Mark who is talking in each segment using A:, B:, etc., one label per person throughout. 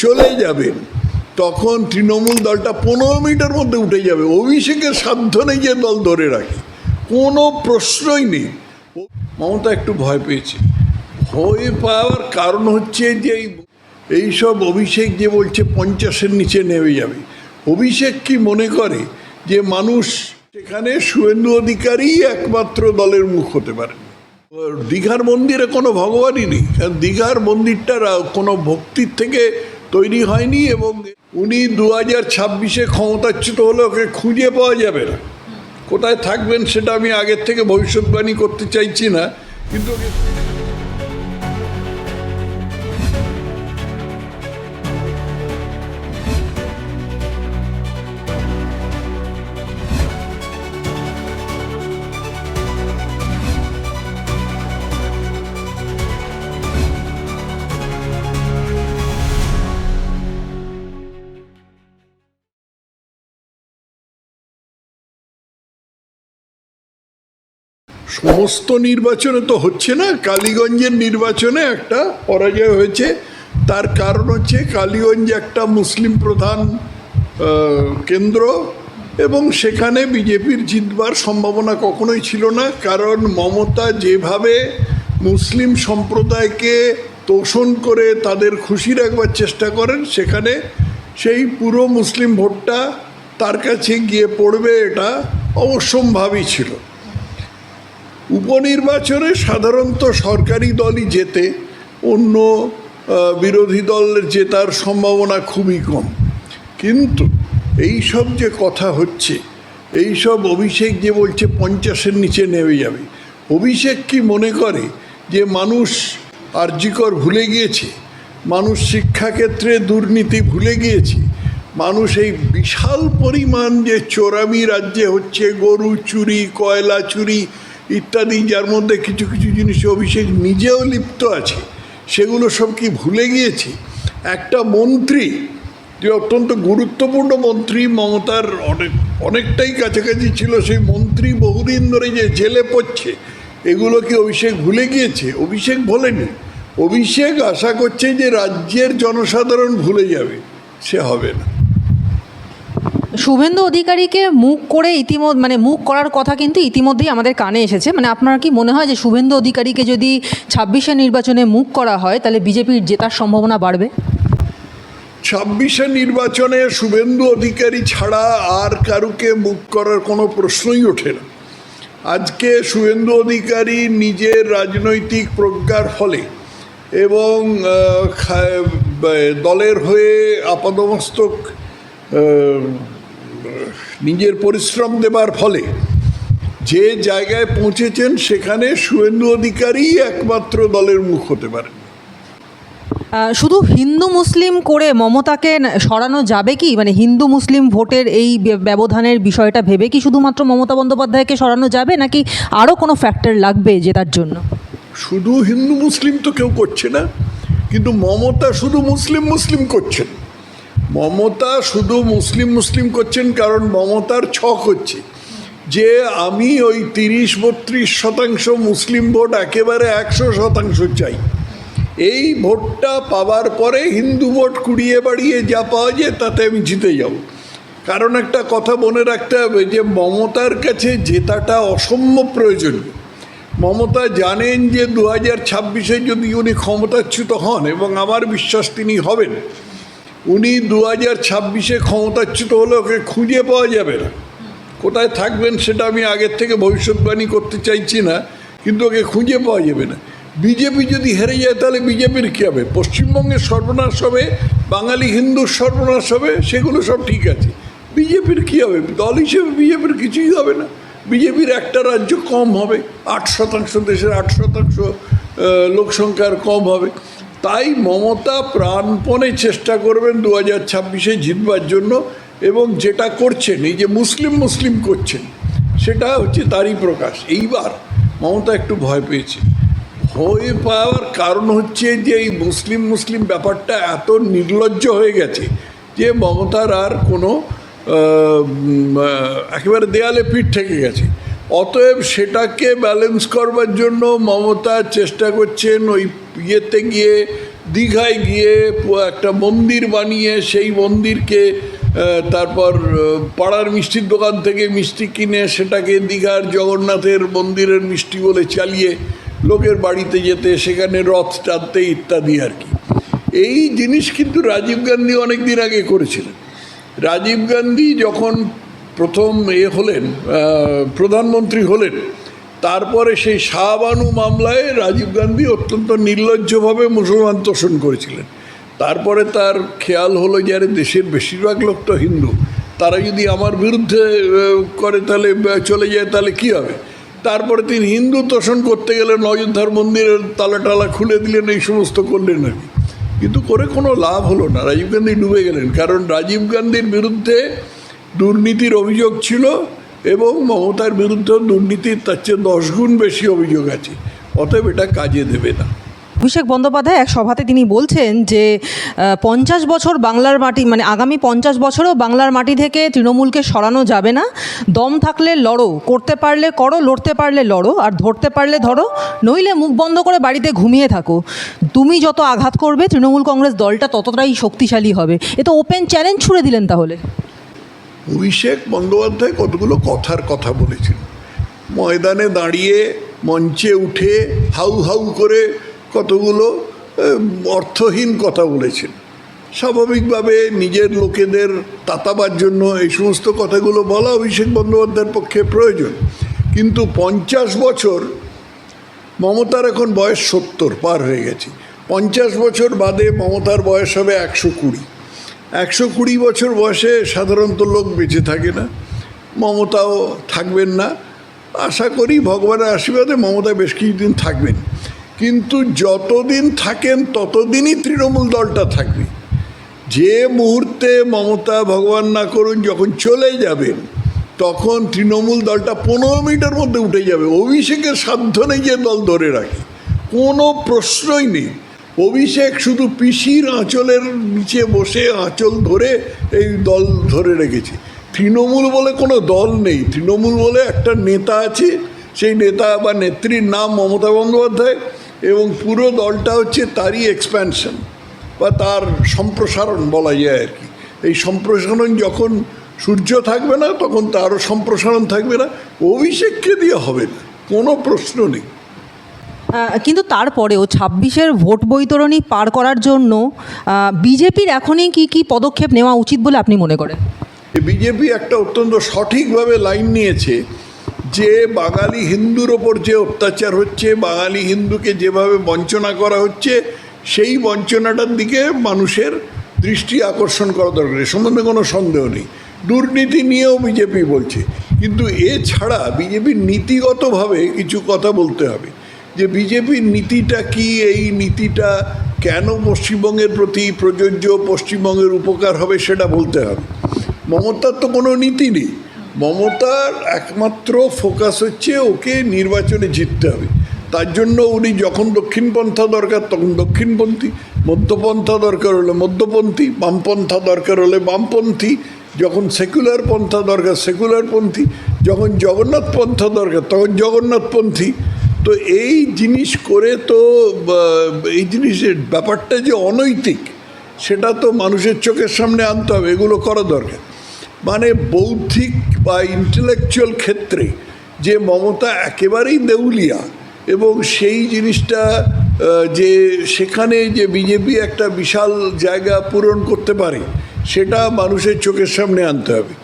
A: চলে যাবেন তখন তৃণমূল দলটা 15 মিনিটের মধ্যে উঠে যাবে। অভিষেকের সাধ্য নেই যে দল ধরে রাখে, কোনো প্রশ্নই নেই। মমতা একটু ভয় পেয়েছে। ভয় পাওয়ার কারণ হচ্ছে যে এইসব অভিষেক যে বলছে 50-এর নিচে নেমে যাবে। অভিষেক কি মনে করে যে মানুষ সেখানে শুভেন্দু অধিকারী একমাত্র দলের মুখ হতে পারে? দীঘার মন্দিরে কোনো ভগবানই নেই, কারণ দীঘার মন্দিরটা কোনো ভক্তির থেকে তৈরি হয়নি, এবং উনি 2026-এ ক্ষমতাচ্যুত হলে ওকে খুঁজে পাওয়া যাবে না। কোথায় থাকবেন সেটা আমি আগের থেকে ভবিষ্যৎবাণী করতে চাইছি না, কিন্তু সমস্ত নির্বাচনে তো হচ্ছে না। কালীগঞ্জের নির্বাচনে একটা পরাজয় হয়েছে, তার কারণ হচ্ছে কালীগঞ্জ একটা মুসলিম প্রধান কেন্দ্র, এবং সেখানে বিজেপির জিতবার সম্ভাবনা কখনোই ছিল না। কারণ মমতা যেভাবে মুসলিম সম্প্রদায়কে তোষণ করে তাদের খুশি রাখবার চেষ্টা করেন, সেখানে সেই পুরো মুসলিম ভোটটা তার কাছে গিয়ে পড়বে, এটা অবশ্যম্ভাবী ছিল। উপনির্বাচনে সাধারণত সরকারি দলই জেতে, অন্য বিরোধী দলের জেতার সম্ভাবনা খুবই কম। কিন্তু এই সব যে কথা হচ্ছে, এই সব অভিষেক যে বলছে 50-এর নিচে নেমে যাবে, অভিষেক কি মনে করে যে মানুষ আরজিকর ভুলে গিয়েছে, মানুষ শিক্ষাক্ষেত্রে দুর্নীতি ভুলে গিয়েছে, মানুষ এই বিশাল পরিমাণ যে চোরামি রাজ্যে হচ্ছে, গরু চুরি, কয়লা চুরি ইত্যাদি, যার মধ্যে কিছু কিছু জিনিসে অভিষেক নিজেও লিপ্ত আছে, সেগুলো সব কি ভুলে গিয়েছে? একটা মন্ত্রী যে অত্যন্ত গুরুত্বপূর্ণ মন্ত্রী, মমতার অনেকটাই কাছাকাছি ছিল, সেই মন্ত্রী বহুদিন ধরে যে জেলে পড়ছে, এগুলো কি অভিষেক ভুলে গিয়েছে? অভিষেক ভোলেনি। অভিষেক আশা করছে যে রাজ্যের জনসাধারণ ভুলে যাবে, সে হবে না।
B: শুভেন্দু অধিকারীকে মুখ করে মুখ করার কথা কিন্তু ইতিমধ্যেই আমাদের কানে এসেছে। আপনার কি মনে হয় যে শুভেন্দু অধিকারীকে যদি 26-এর নির্বাচনে মুখ করা হয় তাহলে বিজেপির জেতার সম্ভাবনা বাড়বে?
A: 26-এর নির্বাচনে শুভেন্দু অধিকারী ছাড়া আর কারুকে মুখ করার কোনো প্রশ্নই ওঠে না। আজকে শুভেন্দু অধিকারী নিজের রাজনৈতিক প্রজ্ঞার ফলে এবং দলের হয়ে আপাদমস্তক নিজের পরিশ্রম দেবার ফলে যে জায়গায় পৌঁছেছেন, সেখানে শুভেন্দু অধিকারী একমাত্র দলের মুখ হতে পারে।
B: শুধু হিন্দু মুসলিম করে মমতাকে সরানো যাবে কি? হিন্দু মুসলিম ভোটের এই ব্যবধানের বিষয়টা ভেবে কি শুধুমাত্র মমতা বন্দ্যোপাধ্যায়কে সরানো যাবে, নাকি আরও কোনো ফ্যাক্টর লাগবে জেতার জন্য?
A: শুধু হিন্দু মুসলিম তো কেউ করছে না, কিন্তু মমতা শুধু মুসলিম মুসলিম করছেন। মমতা শুধু মুসলিম মুসলিম করছেন কারণ মমতার ছক হচ্ছে যে আমি ওই 30-32% মুসলিম ভোট একেবারে 100% চাই। এই ভোটটা পাওয়ার পরে হিন্দু ভোট কুড়িয়ে বাড়িয়ে যা পাওয়া যায় তাতে আমি জিতে যাব। কারণ একটা কথা মনে রাখতে হবে যে মমতার কাছে জেতাটা অসম্ভব প্রয়োজনীয়। মমতা জানেন যে 2026-এ যদি উনি ক্ষমতাচ্যুত হন, এবং আমার বিশ্বাস তিনি হবেন, উনি 2026-এ ক্ষমতাচ্যুত হলে ওকে খুঁজে পাওয়া যাবে না। কোথায় থাকবেন সেটা আমি আগের থেকে ভবিষ্যৎবাণী করতে চাইছি না, কিন্তু ওকে খুঁজে পাওয়া যাবে না। বিজেপি যদি হেরে যায় তাহলে বিজেপির কী হবে? পশ্চিমবঙ্গের সর্বনাশ হবে, বাঙালি হিন্দুর সর্বনাশ হবে, সেগুলো সব ঠিক আছে। বিজেপির কী হবে? দল হিসেবে বিজেপির কিছুই হবে না। বিজেপির একটা রাজ্য কম হবে, 8%, দেশের 8% লোকসংখ্যার কম হবে। তাই মমতা প্রাণপণে চেষ্টা করবেন 2026-এ জিতবার জন্য, এবং যেটা করছেন, এই যে মুসলিম মুসলিম করছেন, সেটা হচ্ছে তারই প্রকাশ। এইবার মমতা একটু ভয় পেয়েছে। ভয় পাওয়ার কারণ হচ্ছে যে এই মুসলিম মুসলিম ব্যাপারটা এত নির্লজ্জ হয়ে গেছে যে মমতার আর কোনো একেবারে দেয়ালে পিঠ থেকে গেছে। অতএব সেটাকে ব্যালেন্স করবার জন্য মমতা চেষ্টা করছেন ওই ইয়েতে গিয়ে দীঘায় গিয়ে একটা মন্দির বানিয়ে সেই মন্দিরকে তারপর পাড়ার মিষ্টির দোকান থেকে মিষ্টি কিনে সেটাকে দীঘার জগন্নাথের মন্দিরের মিষ্টি বলে চালিয়ে লোকের বাড়িতে যেতে, সেখানে রথ টানতে ইত্যাদি আর কি। এই জিনিস কিন্তু রাজীব গান্ধী অনেক দিন আগে করেছিলেন। রাজীব গান্ধী যখন প্রথম হলেন প্রধানমন্ত্রী হলেন, তারপরে সেই শাহবানু মামলায় রাজীব গান্ধী অত্যন্ত নির্লজ্জভাবে মুসলমান তোষণ করেছিলেন। তারপরে তার খেয়াল হলো যে আরে দেশের বেশিরভাগ লোক তো হিন্দু, তারা যদি আমার বিরুদ্ধে করে তাহলে চলে যায় তাহলে কী হবে। তারপরে তিনি হিন্দু তোষণ করতে গেলেন, অযোধ্যার মন্দিরের তালা টালা খুলে দিলেন, এই সমস্ত করলেন আর কি। কিন্তু করে কোনো লাভ হলো না, রাজীব গান্ধী ডুবে গেলেন। কারণ রাজীব গান্ধীর বিরুদ্ধে দুর্নীতির অভিযোগ ছিল এবং মমতার বিরুদ্ধেও দুর্নীতির তার চেয়ে 10 গুণ বেশি অভিযোগ আছে, অতএব এটা কাজে দেবে না।
B: অভিষেক বন্দ্যোপাধ্যায় এক সভাতে তিনি বলছেন যে 50 বছর বাংলার মাটি, মানে আগামী 50 বছরেও বাংলার মাটি থেকে তৃণমূলকে সরানো যাবে না। দম থাকলে লড়ো, করতে পারলে করো, লড়তে পারলে লড়ো, আর ধরতে পারলে ধরো, নইলে মুখ বন্ধ করে বাড়িতে ঘুমিয়ে থাকো। তুমি যত আঘাত করবে তৃণমূল কংগ্রেস দলটা ততটাই শক্তিশালী হবে। এ তো ওপেন চ্যালেঞ্জ ছুড়ে দিলেন তাহলে।
A: অভিষেক বন্দ্যোপাধ্যায় কতগুলো কথার কথা বলেছেন, ময়দানে দাঁড়িয়ে মঞ্চে উঠে হাউ হাউ করে কতগুলো অর্থহীন কথা বলেছেন। স্বাভাবিকভাবে নিজের লোকেদের তাতাবার জন্য এই সমস্ত কথাগুলো বলা অভিষেক বন্দ্যোপাধ্যায়ের পক্ষে প্রয়োজন। কিন্তু 50 বছর, মমতার এখন বয়স 70 পার হয়ে গেছে, 50 বছর বাদে মমতার বয়স হবে 120। 120 বছর বয়সে সাধারণত লোক বেঁচে থাকে না, মমতাও থাকবেন না। আশা করি ভগবানের আশীর্বাদে মমতা বেশ কিছুদিন থাকবেন, কিন্তু যতদিন থাকেন ততদিনই তৃণমূল দলটা থাকবে। যে মুহূর্তে মমতা, ভগবান না করুন, যখন চলে যাবেন, তখন তৃণমূল দলটা 15 মিনিটের মধ্যে উঠে যাবে। অভিষেকের সাধ্য নেই যে দল ধরে রাখে, কোনো প্রশ্নই নেই। অভিষেক শুধু পিসির আঁচলের নিচে বসে আঁচল ধরে এই দল ধরে রেখেছে। তৃণমূল বলে কোনো দল নেই, তৃণমূল বলে একটা নেতা আছে, সেই নেতা বা নেত্রীর নাম মমতা বন্দ্যোপাধ্যায়, এবং পুরো দলটা হচ্ছে তারই এক্সপ্যানশন বা তার সম্প্রসারণ বলা যায় আর কি। এই সম্প্রসারণ যখন সূর্য থাকবে না তখন তারও সম্প্রসারণ থাকবে না, অভিষেককে দিয়ে হবে না, কোনো প্রশ্ন নেই।
B: কিন্তু তারপরেও 26-এর ভোট বৈতরণী পার করার জন্য বিজেপির এখনই কি পদক্ষেপ নেওয়া উচিত বলে আপনি মনে করেন?
A: বিজেপি একটা অত্যন্ত সঠিকভাবে লাইন নিয়েছে যে বাঙালি হিন্দুর ওপর যে অত্যাচার হচ্ছে, বাঙালি হিন্দুকে যেভাবে বঞ্চনা করা হচ্ছে, সেই বঞ্চনাটার দিকে মানুষের দৃষ্টি আকর্ষণ করা দরকার, এ সম্বন্ধে কোনো সন্দেহ নেই। দুর্নীতি নিয়েও বিজেপি বলছে, কিন্তু এছাড়া বিজেপির নীতিগতভাবে কিছু কথা বলতে হবে যে বিজেপির নীতিটা কি, এই নীতিটা কেন পশ্চিমবঙ্গের প্রতি প্রযোজ্য, পশ্চিমবঙ্গের উপকার হবে সেটা বলতে হবে। মমতার তো কোনো নীতি নেই, মমতার একমাত্র ফোকাস হচ্ছে ওকে নির্বাচনে জিততে হবে। তার জন্য উনি যখন দক্ষিণপন্থা দরকার তখন দক্ষিণপন্থী, মধ্যপন্থা দরকার হলে মধ্যপন্থী, বামপন্থা দরকার হলে বামপন্থী, যখন সেকুলার পন্থা দরকার সেকুলারপন্থী, যখন জগন্নাথ পন্থা দরকার তখন জগন্নাথপন্থী। তো এই জিনিস করে তো এই জিনিসের ব্যাপারটা যে অনৈতিক সেটা তো মানুষের চোখের সামনে আনতে হবে, এগুলো করা দরকার। মানে বৌদ্ধিক বা ইন্টেলেকচুয়াল ক্ষেত্রে যে মমতা একেবারেই দেউলিয়া, এবং সেই জিনিসটা যে সেখানে যে বিজেপি একটা বিশাল জায়গা পূরণ করতে পারে সেটা মানুষের চোখের সামনে আনতে হবে।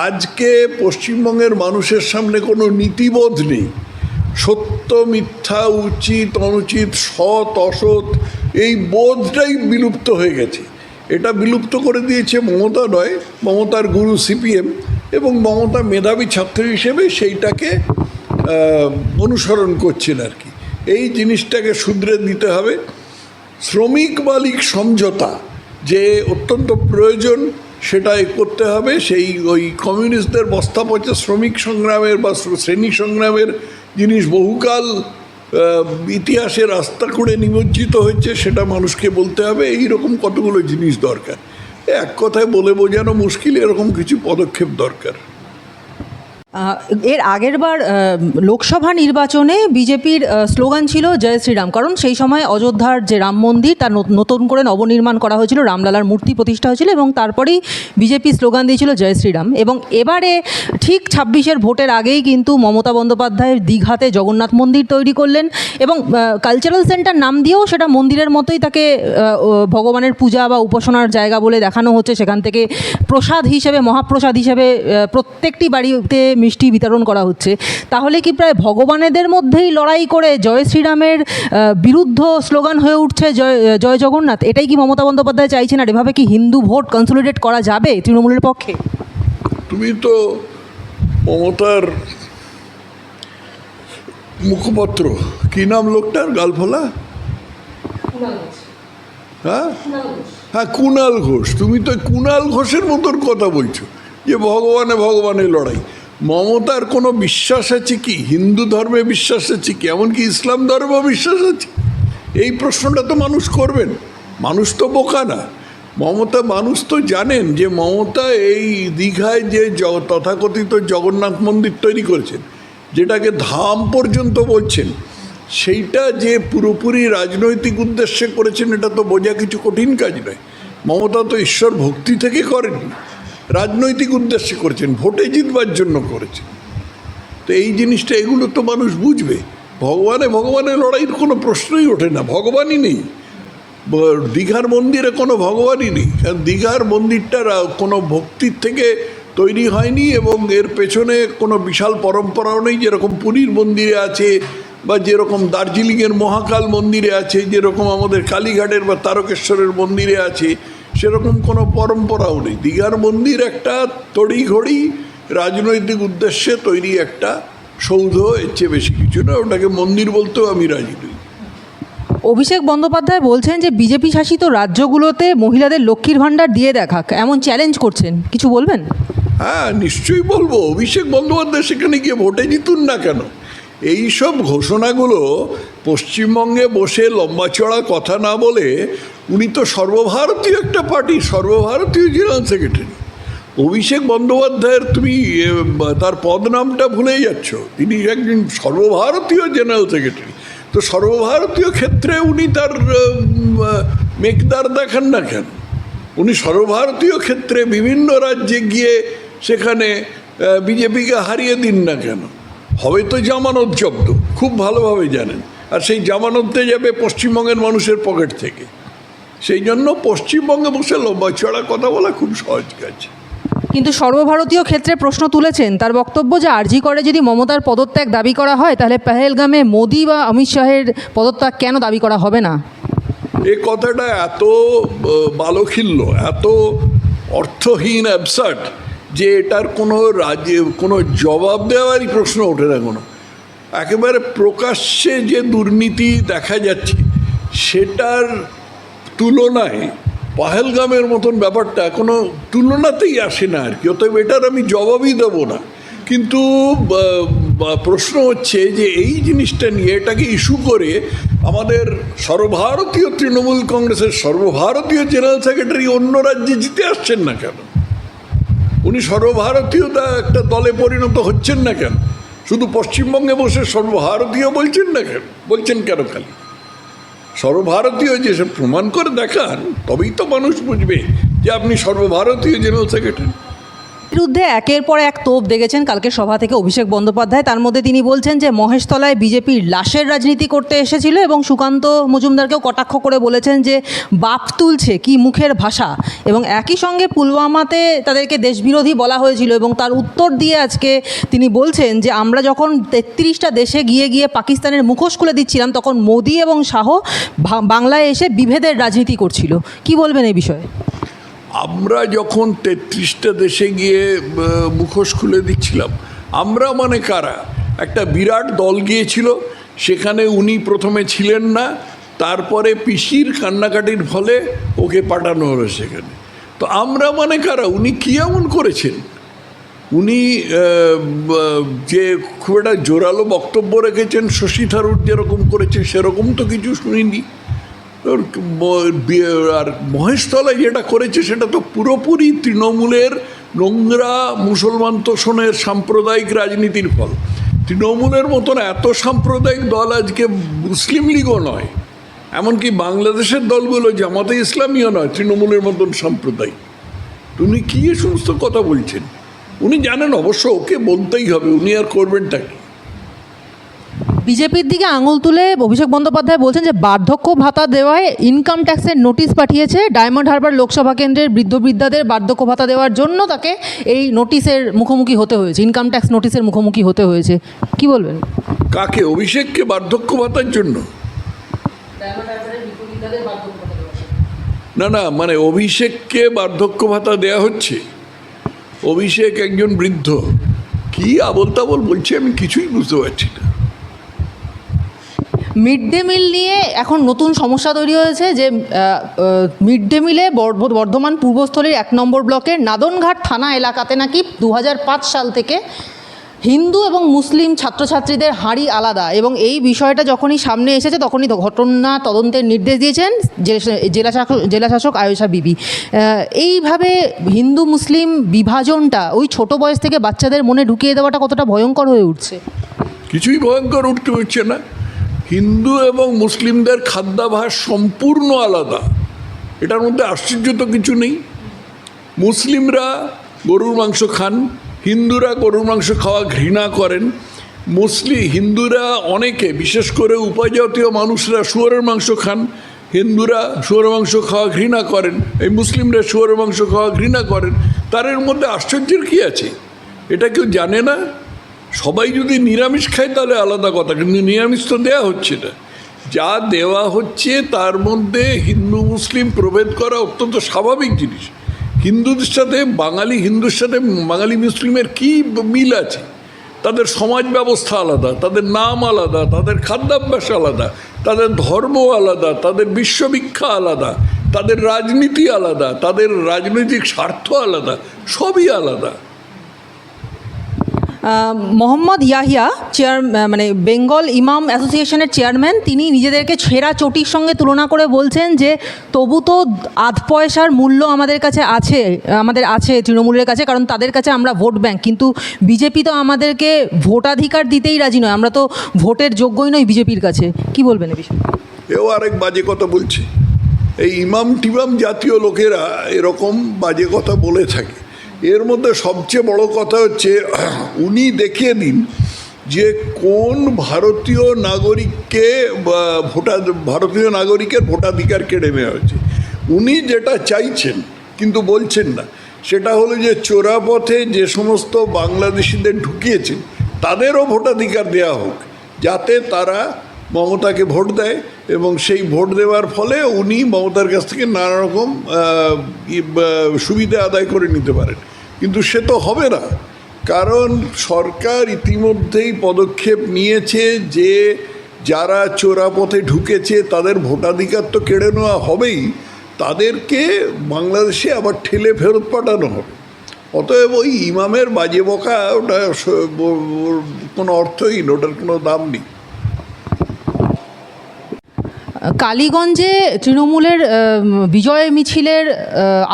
A: আজকে পশ্চিমবঙ্গের মানুষের সামনে কোনো নীতিবোধ নেই, সত্য মিথ্যা, উচিত অনুচিত, সৎ অসৎ, এই বোধটাই বিলুপ্ত হয়ে গেছে। এটা বিলুপ্ত করে দিয়েছে মমতা নয়, মমতার গুরু সিপিএম, এবং মমতা মেধাবী ছাত্র হিসেবে সেইটাকে অনুসরণ করছেন আর কি। এই জিনিসটাকে শুধরে দিতে হবে। শ্রমিক মালিক সমঝোতা যে অত্যন্ত প্রয়োজন সেটাই করতে হবে। সেই ওই কমিউনিস্টদের বস্তা পচা শ্রমিক সংগ্রামের বা শ্রেণী সংগ্রামের জিনিস বহুকাল ইতিহাসের রাস্তা করে নিমজ্জিত হয়েছে, সেটা মানুষকে বলতে হবে। এইরকম কতগুলো জিনিস দরকার, এক কথায় বলে বোঝানো মুশকিল, এরকম কিছু পদক্ষেপ দরকার।
B: এর আগের বার লোকসভা নির্বাচনে বিজেপির স্লোগান ছিল জয় শ্রীরাম, কারণ সেই সময় অযোধ্যার যে রাম মন্দির তার নতুন করে নবনির্মাণ করা হয়েছিল, রামলালার মূর্তি প্রতিষ্ঠা হয়েছিল এবং তারপরেই বিজেপি স্লোগান দিয়েছিল জয় শ্রীরাম। এবং এবারে ঠিক 26-এর ভোটের আগেই কিন্তু মমতা বন্দ্যোপাধ্যায় দীঘাতে জগন্নাথ মন্দির তৈরি করলেন এবং কালচারাল সেন্টার নাম দিয়েও সেটা মন্দিরের মতোই তাকে ভগবানের পূজা বা উপাসনার জায়গা বলে দেখানো হচ্ছে। সেখান থেকে প্রসাদ হিসেবে, মহাপ্রসাদ হিসেবে প্রত্যেকটি বাড়িতে মিষ্টি বিতরণ করা হচ্ছে। তাহলে কি প্রায় ভগবানেদের মধ্যেই লড়াই করে জয় শ্রীরামের বিরুদ্ধ স্লোগান হয়ে উঠছে জয় জয় জগন্নাথ? এটাই কি মমতা বন্দ্যোপাধ্যায় চাইছেন? আর এভাবে কি হিন্দু ভোট কনসলিডেট করা যাবে তৃণমূলের পক্ষে?
A: তুমি তো মমতার মুখপত্র, কি নাম লোকটার, গালফলা? হ্যাঁ হ্যাঁ, কুণাল ঘোষ। তুমি তো কুণাল ঘোষের মতন কথা বলছো যে ভগবানের লড়াই। মমতার কোনো বিশ্বাস আছে কি? হিন্দু ধর্মে বিশ্বাস আছে কি? এমনকি ইসলাম ধর্মেও বিশ্বাস আছে? এই প্রশ্নটা তো মানুষ করবেন। মানুষ তো বোকা না। মানুষ তো জানেন যে মমতা এই দীঘায় যে তথাকথিত জগন্নাথ মন্দির তৈরি করেছেন, যেটাকে ধাম পর্যন্ত বলছেন, সেইটা যে পুরোপুরি রাজনৈতিক উদ্দেশ্যে করেছেন এটা তো বোঝা কিছু কঠিন কাজ নয়। মমতা তো ঈশ্বর ভক্তি থেকে করেননি, রাজনৈতিক উদ্দেশ্যে করেছেন, ভোটে জিতবার জন্য করেছেন। তো এই জিনিসটা, এগুলো তো মানুষ বুঝবে। ভগবানের লড়াইয়ের কোনো প্রশ্নই ওঠে না, ভগবানই নেই। দীঘার মন্দিরে কোনো ভগবানই নেই, কারণ দীঘার মন্দিরটা কোনো ভক্তির থেকে তৈরি হয়নি এবং এর পেছনে কোনো বিশাল পরম্পরাও নেই। যেরকম পুরীর মন্দিরে আছে বা যেরকম দার্জিলিংয়ের মহাকাল মন্দিরে আছে, যেরকম আমাদের কালীঘাটের বা তারকেশ্বরের মন্দিরে আছে, সেরকম কোনো পরম্পরাও নেই। দীঘার মন্দির একটা তড়িঘড়ি রাজনৈতিক উদ্দেশ্যে তৈরি একটা সৌধ, এর চেয়ে বেশি কিছু না। ওটাকে মন্দির বলতেও আমি রাজি নই।
B: অভিষেক বন্দ্যোপাধ্যায় বলছেন যে বিজেপি শাসিত রাজ্যগুলোতে মহিলাদের লক্ষ্মীর ভাণ্ডার দিয়ে দেখাক, এমন চ্যালেঞ্জ করছেন। কিছু বলবেন?
A: হ্যাঁ, নিশ্চয়ই বলবো। অভিষেক বন্দ্যোপাধ্যায় সেখানে গিয়ে ভোটে জিতুন না কেন? এই সব ঘোষণাগুলো পশ্চিমবঙ্গে বসে লম্বা চড়া কথা না বলে, উনি তো সর্বভারতীয় একটা পার্টি, সর্বভারতীয় জেনারেল সেক্রেটারি। অভিষেক বন্দ্যোপাধ্যায়ের তুমি তার পদ নামটা ভুলে যাচ্ছ। তিনি একজন সর্বভারতীয় জেনারেল সেক্রেটারি। তো সর্বভারতীয় ক্ষেত্রে উনি তার মেকদার দেখান না কেন? উনি সর্বভারতীয় ক্ষেত্রে বিভিন্ন রাজ্যে গিয়ে সেখানে বিজেপিকে হারিয়ে দিন না কেন? হবে তো জামানত জব্দ, খুব ভালোভাবে জানেন। আর সেই জামানতে যাবে পশ্চিমবঙ্গের মানুষের পকেট থেকে। সেই জন্য পশ্চিমবঙ্গে বসে লম্বা চড়া কথা বলা খুব সহজ কাজ।
B: কিন্তু সর্বভারতীয় ক্ষেত্রে প্রশ্ন তুলেছেন। তার বক্তব্য যে আরজি করে যদি মমতার পদত্যাগ দাবি করা হয়, তাহলে পেহেলগামে মোদি বা অমিত শাহের পদত্যাগ কেন দাবি করা হবে না?
A: এই কথাটা এত বালখিল্য, এত অর্থহীন, অ্যাবসার্ড, যে এটার কোনো জবাব দেওয়ারই প্রশ্ন ওঠে না। কোনো একেবারে প্রকাশ্যে যে দুর্নীতি দেখা যাচ্ছে, সেটার তুলনায় পাহেলগামের মতন ব্যাপারটা কোনো তুলনাতেই আসে না আর কি। অতএব এটার আমি জবাবই দেবো না। কিন্তু প্রশ্ন হচ্ছে যে এই জিনিসটা নিয়ে এটাকে ইস্যু করে আমাদের সর্বভারতীয় তৃণমূল কংগ্রেসের সর্বভারতীয় জেনারেল সেক্রেটারি অন্য রাজ্যে জিতে আসছেন না কেন? উনি সর্বভারতীয়তা একটা দলে পরিণত হচ্ছেন না কেন? শুধু পশ্চিমবঙ্গে বসে সর্বভারতীয় বলছেন কেন খালি? সর্বভারতীয় যে সে প্রমাণ করে দেখান, তবেই তো মানুষ বুঝবে যে আপনি সর্বভারতীয় জেনারেল সেক্রেটারি।
B: বিরুদ্ধে একের পর এক তোপ দেখেছেন কালকে সভা থেকে অভিষেক বন্দ্যোপাধ্যায়। তার মধ্যে তিনি বলছেন যে মহেশতলায় বিজেপির লাশের রাজনীতি করতে এসেছিল এবং সুকান্ত মজুমদারকেও কটাক্ষ করে বলেছেন যে বাপ তুলছে, কি মুখের ভাষা। এবং একই সঙ্গে পুলওয়ামাতে তাদেরকে দেশবিরোধী বলা হয়েছিল এবং তার উত্তর দিয়ে আজকে তিনি বলছেন যে আমরা যখন 33টা দেশে গিয়ে পাকিস্তানের মুখোশ খুলে দিচ্ছিলাম, তখন মোদি এবং শাহ বাংলায় এসে বিভেদের রাজনীতি করছিল। কি বলবেন এই বিষয়ে?
A: আমরা যখন 33টা দেশে গিয়ে মুখোশ খুলে দিচ্ছিলাম, আমরা মানে কারা? একটা বিরাট দল গিয়েছিল, সেখানে উনি প্রথমে ছিলেন না, তারপরে পিসির কান্নাকাটির ফলে ওকে পাঠানো হলো সেখানে। তো আমরা মানে কারা? উনি কী এমন করেছেন? উনি যে খুব একটা জোরালো বক্তব্য রেখেছেন, শশী থারুর যেরকম করেছে সেরকম তো কিছু শুনিনি। আর মহেশতলায় যেটা করেছে সেটা তো পুরোপুরি তৃণমূলের নোংরা মুসলমান তোষণের সাম্প্রদায়িক রাজনীতির ফল। তৃণমূলের মতন এত সাম্প্রদায়িক দল আজকে মুসলিম লীগও নয়, এমনকি বাংলাদেশের দলগুলো জামাতে ইসলামীও নয়, তৃণমূলের মতন সাম্প্রদায়িক। উনি কী এ সমস্ত কথা বলছেন? উনি জানেন, অবশ্য ওকে বলতেই হবে, উনি আর করবেনটা কি?
B: বিজেপির দিকে আঙুল তুলে অভিষেক বন্দ্যোপাধ্যায় বলছেন যে বার্ধক্য ভাতা দেওয়ায় ইনকাম ট্যাক্সের নোটিশ পাঠিয়েছে ডায়মন্ড হারবার লোকসভা কেন্দ্রের বৃদ্ধ বৃদ্ধাদের বার্ধক্য ভাতা দেওয়ার জন্য তাকে এই নোটিশের মুখোমুখি হতে হয়েছে, ইনকাম ট্যাক্স নোটিশের মুখোমুখি হতে হয়েছে। কি বলবেন?
A: কাকে? অভিষেককে বার্ধক্য ভাতার জন্য? না না, মানে অভিষেককে বার্ধক্য ভাতা দেয়া হচ্ছে? অভিষেক একজন বৃদ্ধ, কি আবোল তাবোল বলছে আমি কিছুই বুঝতে পারছি না।
B: মিড ডে মিল নিয়ে এখন নতুন সমস্যা তৈরি হয়েছে যে মিড ডে মিলে বর্ধমান পূর্বস্থলীর 1 নম্বর ব্লকের নাদনঘাট থানা এলাকাতে নাকি 2005 সাল থেকে হিন্দু এবং মুসলিম ছাত্রছাত্রীদের হাঁড়ি আলাদা, এবং এই বিষয়টা যখনই সামনে এসেছে তখনই ঘটনা তদন্তের নির্দেশ দিয়েছেন জেলাশাসক আয়েশা বিবি। এইভাবে হিন্দু মুসলিম বিভাজনটা ওই ছোট বয়স থেকে বাচ্চাদের মনে ঢুকিয়ে দেওয়াটা কতটা ভয়ঙ্কর হয়ে উঠছে?
A: কিছুই ভয়ঙ্কর উঠছে না। হিন্দু এবং মুসলিমদের খাদ্যাভ্যাস সম্পূর্ণ আলাদা, এটার মধ্যে আশ্চর্য তো কিছু নেই। মুসলিমরা গরুর মাংস খান, হিন্দুরা গরুর মাংস খাওয়া ঘৃণা করেন। হিন্দুরা অনেকে, বিশেষ করে উপজাতীয় মানুষরা শুয়োরের মাংস খান, হিন্দুরা শুয়োরের মাংস খাওয়া ঘৃণা করেন, এই মুসলিমরা শুয়োরের মাংস খাওয়া ঘৃণা করেন। তার মধ্যে আশ্চর্যের কী আছে? এটা কেউ জানে না? সবাই যদি নিরামিষ খায় তাহলে আলাদা কথা, কিন্তু নিরামিষ তো দেওয়া হচ্ছে না। যা দেওয়া হচ্ছে তার মধ্যে হিন্দু মুসলিম প্রভেদ করা অত্যন্ত স্বাভাবিক জিনিস। হিন্দুদের সাথে হিন্দুর সাথে বাঙালি মুসলিমের কী মিল আছে? তাদের সমাজ ব্যবস্থা আলাদা, তাদের নাম আলাদা, তাদের খাদ্যাভ্যাস আলাদা, তাদের ধর্ম আলাদা, তাদের বিশ্বভিক্ষা আলাদা, তাদের রাজনীতি আলাদা, তাদের রাজনৈতিক স্বার্থ আলাদা, সবই আলাদা।
B: মোহাম্মদ ইয়াহিয়া মানে বেঙ্গল ইমাম অ্যাসোসিয়েশনের চেয়ারম্যান, তিনি নিজেদেরকে ছেঁড়া চটির সঙ্গে তুলনা করে বলছেন যে তবু তো আধ পয়সার মূল্য আমাদের কাছে আছে তৃণমূলের কাছে, কারণ তাদের কাছে আমরা ভোট ব্যাংক, কিন্তু বিজেপি তো আমাদেরকে ভোটাধিকার দিতেই রাজি নয়, আমরা তো ভোটের যোগ্যই নই বিজেপির কাছে। কি বলবেন এ বিষয়ে?
A: এও আরেক বাজে কথা বলছে। এই ইমাম টিমাম জাতীয় লোকেরা এরকম বাজে কথা বলে থাকে। এর মধ্যে সবচেয়ে বড় কথা হচ্ছে, উনি দেখিয়ে দিন যে কোন ভারতীয় নাগরিকের ভোটাধিকার কেড়ে নেওয়া হয়েছে। উনি যেটা চাইছেন কিন্তু বলছেন না, সেটা হলো যে চোরাপথে যে সমস্ত বাংলাদেশিদের ঢুকিয়েছেন তাদেরও ভোটাধিকার দেওয়া হোক, যাতে তারা মমতাকে ভোট দেয়, এবং সেই ভোট দেওয়ার ফলে উনি মমতার কাছ থেকে নানা রকম সুবিধা আদায় করে নিতে পারেন। কিন্তু সে তো হবে না, কারণ সরকার ইতিমধ্যেই পদক্ষেপ নিয়েছে যে যারা চোরাপথে ঢুকেছে তাদের ভোটাধিকার তো কেড়ে নেওয়া হবেই, তাদেরকে বাংলাদেশে আবার ঠেলে ফেরত পাঠানো হবে। অতএব ওই ইমামের বাজে বকা, ওটা কোনো অর্থহীন, ওটার কোনো দাম নেই।
B: কালীগঞ্জে তৃণমূলের বিজয় মিছিলের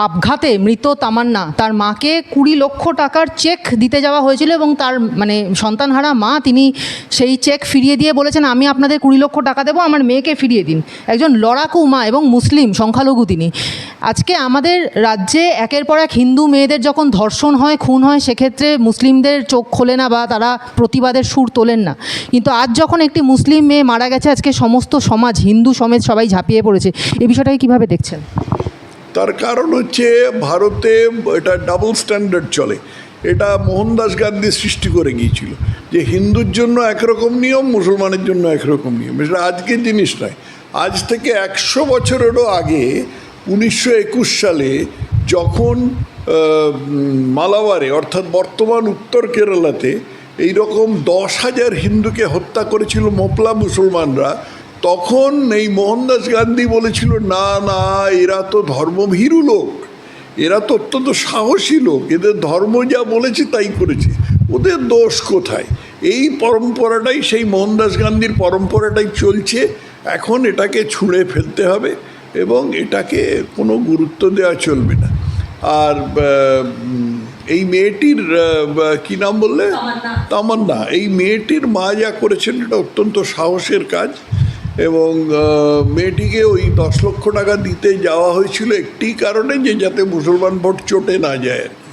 B: আঘাতে মৃত তামান্না, তার মাকে 20 লক্ষ টাকার চেক দিতে যাওয়া হয়েছিল, এবং তার মানে সন্তানহারা মা, তিনি সেই চেক ফিরিয়ে দিয়ে বলেছেন আমি আপনাদের 20 লক্ষ টাকা দেবো, আমার মেয়েকে ফিরিয়ে দিন। একজন লড়াকু মা এবং মুসলিম সংখ্যালঘু তিনি। আজকে আমাদের রাজ্যে একের পর এক হিন্দু মেয়েদের যখন ধর্ষণ হয়, খুন হয়, সেক্ষেত্রে মুসলিমদের চোখ খোলে না বা তারা প্রতিবাদের সুর তোলেন না, কিন্তু আজ যখন একটি মুসলিম মেয়ে মারা গেছে, আজকে সমস্ত সমাজ, হিন্দু সমেত সবাই ঝাঁপিয়ে পড়েছে। এই বিষয়টাকে কীভাবে দেখছেন?
A: তার কারণ হচ্ছে ভারতে এটা ডাবল স্ট্যান্ডার্ড চলে। এটা মোহনদাস গান্ধী সৃষ্টি করে গিয়েছিল যে হিন্দুর জন্য একরকম নিয়ম, মুসলমানের জন্য একরকম নিয়ম। এটা আজকের জিনিস নয়, আজ থেকে 100 বছরেরও আগে 1921 সালে যখন মালাবারে, অর্থাৎ বর্তমান উত্তর কেরালাতে এইরকম 10,000 হিন্দুকে হত্যা করেছিল মোপলা মুসলমানরা, তখন এই মোহনদাস গান্ধী বলেছিল না না, এরা তো ধর্মভীরু লোক, এরা তো অত্যন্ত সাহসী লোক, এদের ধর্ম যা বলেছে তাই করেছে, ওদের দোষ কোথায়? এই পরম্পরাটাই, সেই মোহনদাস গান্ধীর পরম্পরাটাই চলছে। এখন এটাকে ছুঁড়ে ফেলতে হবে এবং এটাকে কোনো গুরুত্ব দেওয়া চলবে না। আর এই মেয়েটির কি নাম বললে, তামান্না, এই মেয়েটির মা যা করেছেন এটা অত্যন্ত সাহসের কাজ। এবং মেয়েটিকে ওই 10 লক্ষ টাকা দিতে যাওয়া হয়েছিল একটি কারণে, যে যাতে মুসলমান ভোট চটে না যায় আর কি।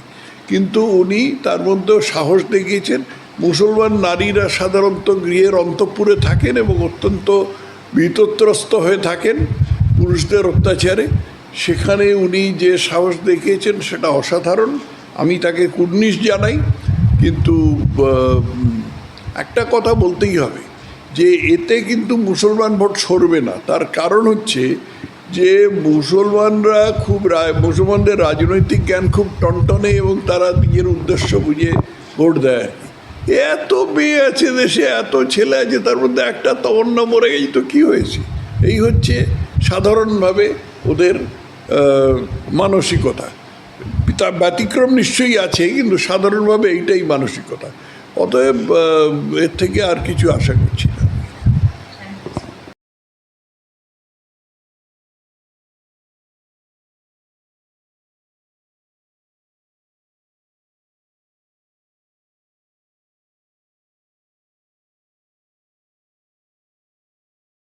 A: কিন্তু উনি তার মধ্যেও সাহস দেখিয়েছেন। মুসলমান নারীরা সাধারণত গৃহের অন্তঃপুরে থাকেন এবং অত্যন্ত ভীতত্রস্ত হয়ে থাকেন পুরুষদের অত্যাচারে। সেখানে উনি যে সাহস দেখিয়েছেন সেটা অসাধারণ, আমি তাকে কুর্নিশ জানাই। কিন্তু একটা কথা বলতেই হবে যে এতে কিন্তু মুসলমান ভোট সরবে না। তার কারণ হচ্ছে যে মুসলমানদের রাজনৈতিক জ্ঞান খুব টনটনে এবং তারা নিজের উদ্দেশ্য বুঝে ভোট দেয়। এত মেয়ে আছে দেশে, এত ছেলে আছে, তার মধ্যে একটা তমন্না মরে গেছে তো কী হয়েছে, এই হচ্ছে সাধারণভাবে ওদের মানসিকতা। তার ব্যতিক্রম নিশ্চয়ই আছে, কিন্তু সাধারণভাবে এইটাই মানসিকতা। অতএব এর থেকে আর কিছু আশা করছি না।